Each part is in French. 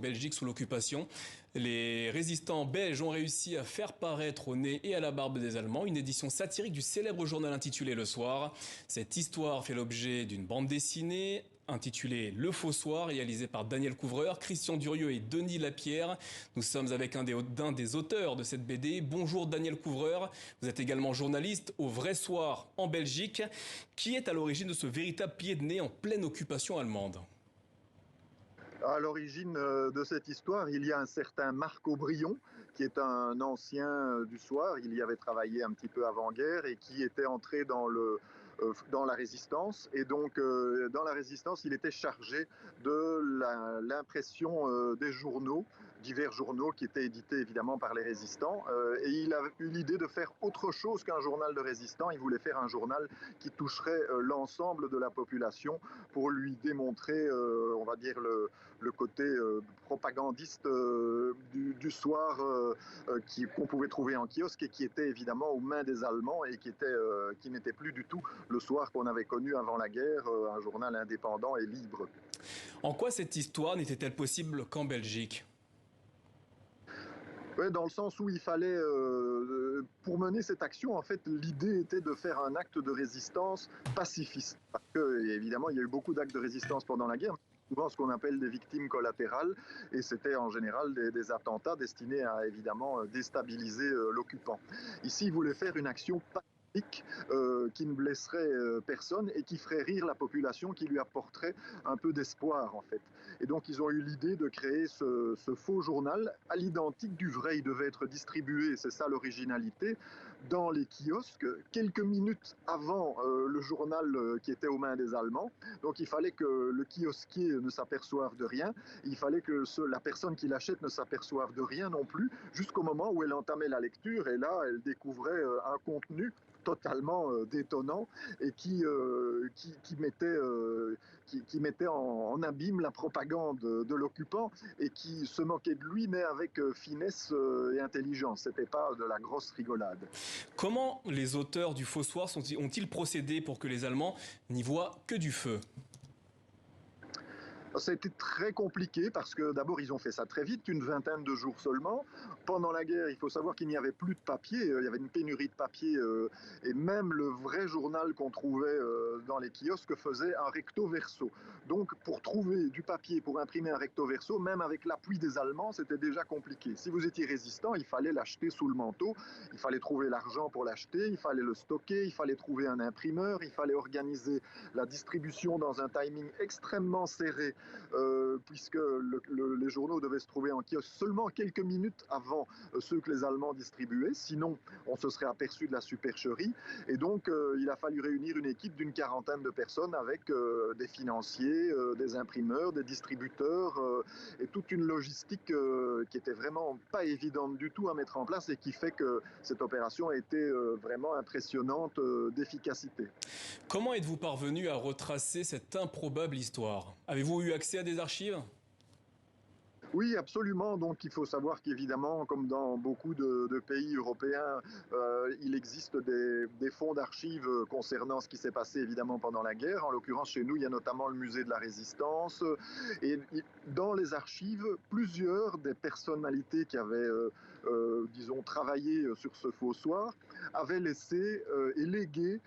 Belgique sous l'occupation. Les résistants belges ont réussi à faire paraître au nez et à la barbe des Allemands une édition satirique du célèbre journal intitulé Le Soir. Cette histoire fait l'objet d'une bande dessinée intitulée Le Fossoir, réalisée par Daniel Couvreur, Christian Durieux et Denis Lapierre. Nous sommes avec un des auteurs de cette BD. Bonjour Daniel Couvreur, vous êtes également journaliste au Vrai Soir en Belgique. Qui est à l'origine de ce véritable pied de nez en pleine occupation allemande ? À l'origine de cette histoire, il y a un certain Marc Aubrion, qui est un ancien du Soir. Il y avait travaillé un petit peu avant-guerre et qui était entré dans la résistance. Et donc, dans la résistance, il était chargé de l'impression des journaux, divers journaux qui étaient édités évidemment par les résistants. Et il a eu l'idée de faire autre chose qu'un journal de résistants. Il voulait faire un journal qui toucherait l'ensemble de la population pour lui démontrer, on va dire, le côté propagandiste du Soir qu'on pouvait trouver en kiosque et qui était évidemment aux mains des Allemands et qui n'était plus du tout le Soir qu'on avait connu avant la guerre, un journal indépendant et libre. En quoi cette histoire n'était-elle possible qu'en Belgique ? Oui, dans le sens où il fallait, pour mener cette action, en fait, l'idée était de faire un acte de résistance pacifiste. Parce que, évidemment, il y a eu beaucoup d'actes de résistance pendant la guerre, souvent ce qu'on appelle des victimes collatérales, et c'était en général des attentats destinés à, évidemment, déstabiliser l'occupant. Ici, il voulait faire une action pacifiste qui ne blesserait personne et qui ferait rire la population, qui lui apporterait un peu d'espoir en fait. Et donc ils ont eu l'idée de créer ce faux journal à l'identique du vrai. Il devait être distribué, c'est ça l'originalité, dans les kiosques quelques minutes avant le journal qui était aux mains des Allemands. Donc il fallait que le kiosquier ne s'aperçoive de rien, il fallait que la personne qui l'achète ne s'aperçoive de rien non plus, jusqu'au moment où elle entamait la lecture et là elle découvrait un contenu totalement détonnant et qui mettait en abîme la propagande de l'occupant et qui se moquait de lui, mais avec finesse et intelligence. C'était pas de la grosse rigolade. Comment les auteurs du Fossoir ont-ils procédé pour que les Allemands n'y voient que du feu ? Ça a été très compliqué parce que d'abord ils ont fait ça très vite, une vingtaine de jours seulement. Pendant la guerre, il faut savoir qu'il n'y avait plus de papier, il y avait une pénurie de papier et même le vrai journal qu'on trouvait dans les kiosques faisait un recto verso. Donc pour trouver du papier, pour imprimer un recto verso, même avec l'appui des Allemands, c'était déjà compliqué. Si vous étiez résistant, il fallait l'acheter sous le manteau, il fallait trouver l'argent pour l'acheter, il fallait le stocker, il fallait trouver un imprimeur, il fallait organiser la distribution dans un timing extrêmement serré. Puisque les journaux devaient se trouver en kiosque seulement quelques minutes avant ceux que les Allemands distribuaient, sinon on se serait aperçu de la supercherie. Et donc il a fallu réunir une équipe d'une quarantaine de personnes avec des financiers, des imprimeurs, des distributeurs et toute une logistique qui était vraiment pas évidente du tout à mettre en place et qui fait que cette opération a été vraiment impressionnante d'efficacité. Comment êtes-vous parvenu à retracer cette improbable histoire ? Avez-vous eu accès à des archives ? Oui, absolument. Donc il faut savoir qu'évidemment, comme dans beaucoup de pays européens, il existe des fonds d'archives concernant ce qui s'est passé évidemment pendant la guerre. En l'occurrence, chez nous, il y a notamment le musée de la Résistance. Et dans les archives, plusieurs des personnalités qui avaient, disons, travaillé sur ce Fossoir avaient laissé et légué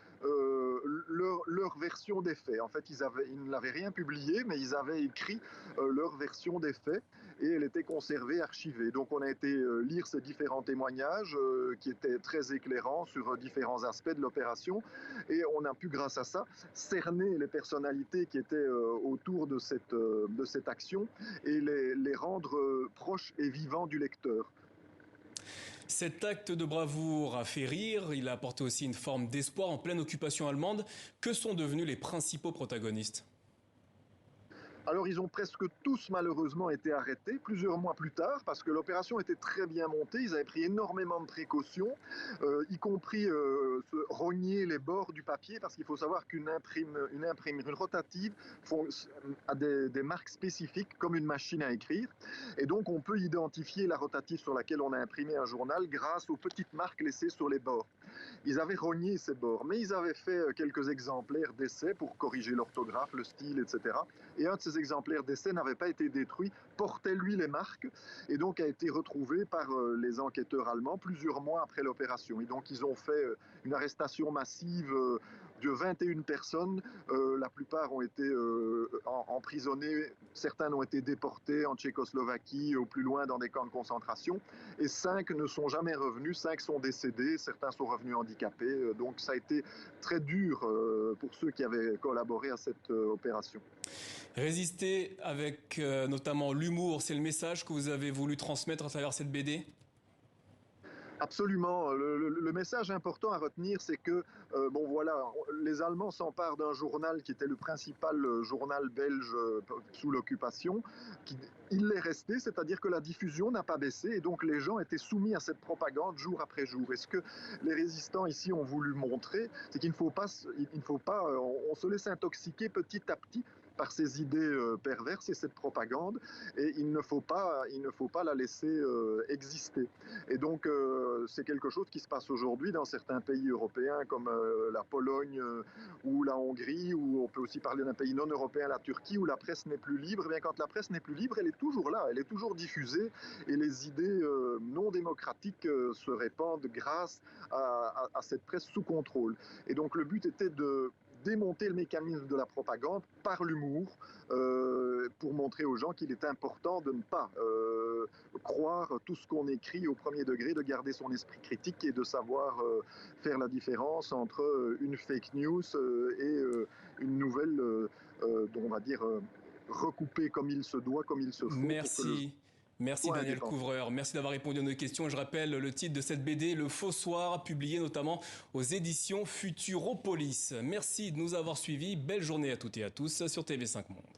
leur version des faits. En fait, ils ne l'avaient rien publié, mais ils avaient écrit leur version des faits et elle était conservée, archivée. Donc on a été lire ces différents témoignages qui étaient très éclairants sur différents aspects de l'opération et on a pu, grâce à ça, cerner les personnalités qui étaient autour de cette action et les rendre proches et vivants du lecteur. Cet acte de bravoure a fait rire, il a apporté aussi une forme d'espoir en pleine occupation allemande. Que sont devenus les principaux protagonistes ? Alors ils ont presque tous malheureusement été arrêtés plusieurs mois plus tard parce que l'opération était très bien montée, ils avaient pris énormément de précautions, y compris rogner les bords du papier parce qu'il faut savoir qu'une une rotative a des marques spécifiques comme une machine à écrire et donc on peut identifier la rotative sur laquelle on a imprimé un journal grâce aux petites marques laissées sur les bords. Ils avaient rogné ces bords, mais ils avaient fait quelques exemplaires d'essais pour corriger l'orthographe, le style, etc. Et un de ces exemplaires d'essai n'avaient pas été détruits, portait lui les marques et donc a été retrouvé par les enquêteurs allemands plusieurs mois après l'opération. Et donc ils ont fait une arrestation massive de 21 personnes. La plupart ont été emprisonnés, certains ont été déportés en Tchécoslovaquie, au plus loin dans des camps de concentration, et 5 ne sont jamais revenus, 5 sont décédés, certains sont revenus handicapés. Donc ça a été très dur pour ceux qui avaient collaboré à cette opération. Résister avec notamment l'humour, c'est le message que vous avez voulu transmettre à travers cette BD ? Absolument. Le message important à retenir, c'est que bon voilà, les Allemands s'emparent d'un journal qui était le principal journal belge sous l'occupation. Il est resté, c'est-à-dire que la diffusion n'a pas baissé et donc les gens étaient soumis à cette propagande jour après jour. Et ce que les résistants ici ont voulu montrer, c'est qu'il ne faut pas, on se laisse intoxiquer petit à petit par ces idées perverses et cette propagande, et il ne faut pas la laisser exister. Et donc c'est quelque chose qui se passe aujourd'hui dans certains pays européens comme la Pologne ou la Hongrie, ou on peut aussi parler d'un pays non européen, la Turquie, où la presse n'est plus libre. Eh bien, quand la presse n'est plus libre, elle est toujours là, elle est toujours diffusée, et les idées non démocratiques se répandent grâce à cette presse sous contrôle. Et donc le but était de démonter le mécanisme de la propagande par l'humour, pour montrer aux gens qu'il est important de ne pas croire tout ce qu'on écrit au premier degré, de garder son esprit critique et de savoir faire la différence entre une fake news et une nouvelle dont on va dire recoupée comme il se doit, comme il se faut. Merci. Merci Daniel Couvreur, merci d'avoir répondu à nos questions. Je rappelle le titre de cette BD, Le Fossoir, publié notamment aux éditions Futuropolis. Merci de nous avoir suivis, belle journée à toutes et à tous sur TV5 Monde.